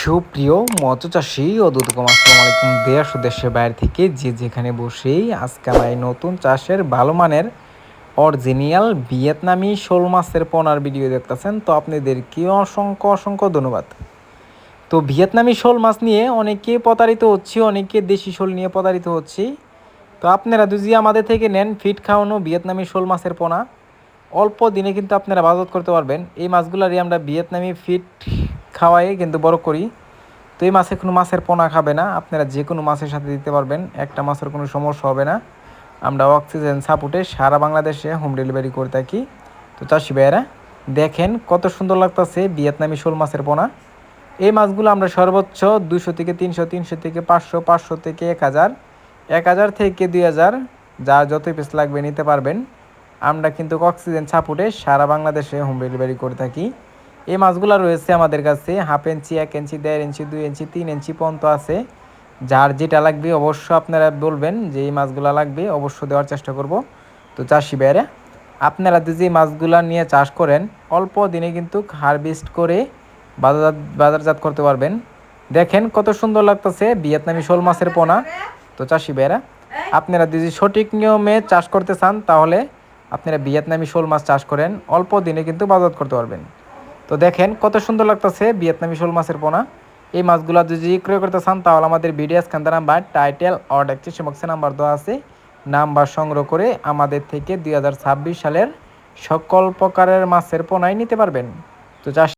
সুপ্রিয় মৎস্যচাষী ও দুদকম আসসালামু আলাইকুম। দেশ ও দেশের বাইরে থেকে যে যেখানে বসেই আজকে আমার এই নতুন চাষের ভালো মানের অরিজিনাল ভিয়েতনামি শোল মাছের পোনার ভিডিও দেখতেছেন, তো আপনাদেরকে অসংখ্য অসংখ্য ধন্যবাদ। তো ভিয়েতনামি শোল মাছ নিয়ে অনেকে প্রতারিত হচ্ছে, অনেকে দেশি শোল নিয়ে প্রতারিত হচ্ছে। তো আপনারা যদি আমাদের থেকে নেন ফিট খাওয়ানো ভিয়েতনামি শোল মাছের পোনা, অল্প দিনে কিন্তু আপনারা বাজার করতে পারবেন। এই মাছগুলারই আমরা ভিয়েতনামি ফিট খাওয়াই কিন্তু বড় করি। তো এই মাছে কোনো মাছের পোনা খাবে না, আপনারা যে কোনো মাছের সাথে দিতে পারবেন, একটা মাছের কোনো সমস্যা হবে না। আমরা অক্সিজেন সাপোর্টে সারা বাংলাদেশে হোম ডেলিভারি করে থাকি। তো চাষি ভাইয়েরা দেখেন কত সুন্দর লাগতেছে ভিয়েতনামি শোল মাছের পোনা। এই মাছগুলো আমরা সর্বোচ্চ 200 থেকে 300, 300 থেকে 500, 500 থেকে 1000, 1000 থেকে 2000, যার যত পিস লাগবে নিতে পারবেন। আমরা কিন্তু অক্সিজেন সাপোর্টে সারা বাংলাদেশে হোম ডেলিভারি করে থাকি। এই মাছগুলো রয়েছে আমাদের কাছে 1/2 ইঞ্চি, 1 ইঞ্চি, 1.5 ইঞ্চি, 2 ইঞ্চি, 3 ইঞ্চি পর্যন্ত আছে। যার যেটা লাগবে অবশ্য আপনারা বলবেন যে এই মাছগুলো লাগবে, অবশ্য দেওয়ার চেষ্টা করব। তো চাষি ভাইয়েরা আপনারা যদি এই মাছগুলো নিয়ে চাষ করেন, অল্প দিনে কিন্তু হারভেস্ট করে বাজারজাত করতে পারবেন। দেখেন কত সুন্দর লাগতেছে ভিয়েতনামি শোল মাছের পোনা। তো চাষি ভাইয়েরা আপনারা যদি সঠিক নিয়মে চাষ করতে চান, তাহলে আপনারা ভিয়েতনামি শোল মাছ চাষ করেন, অল্প দিনে কিন্তু বাজারজাত করতে পারবেন। তো দেখেন কত সুন্দর লাগতেছে ভিয়েতনামি শোল মাছের পোনা। এই মাছগুলো যদি ক্রয় করতে চান, তাহলে আমাদের video scan number, title or description বক্সে নাম্বার দেওয়া আছে, নাম্বার সংগ্রহ করে আমাদের থেকে 2026 সালের সকল প্রকারের মাছের পোনাই নিতে পারবেন। তো চাষ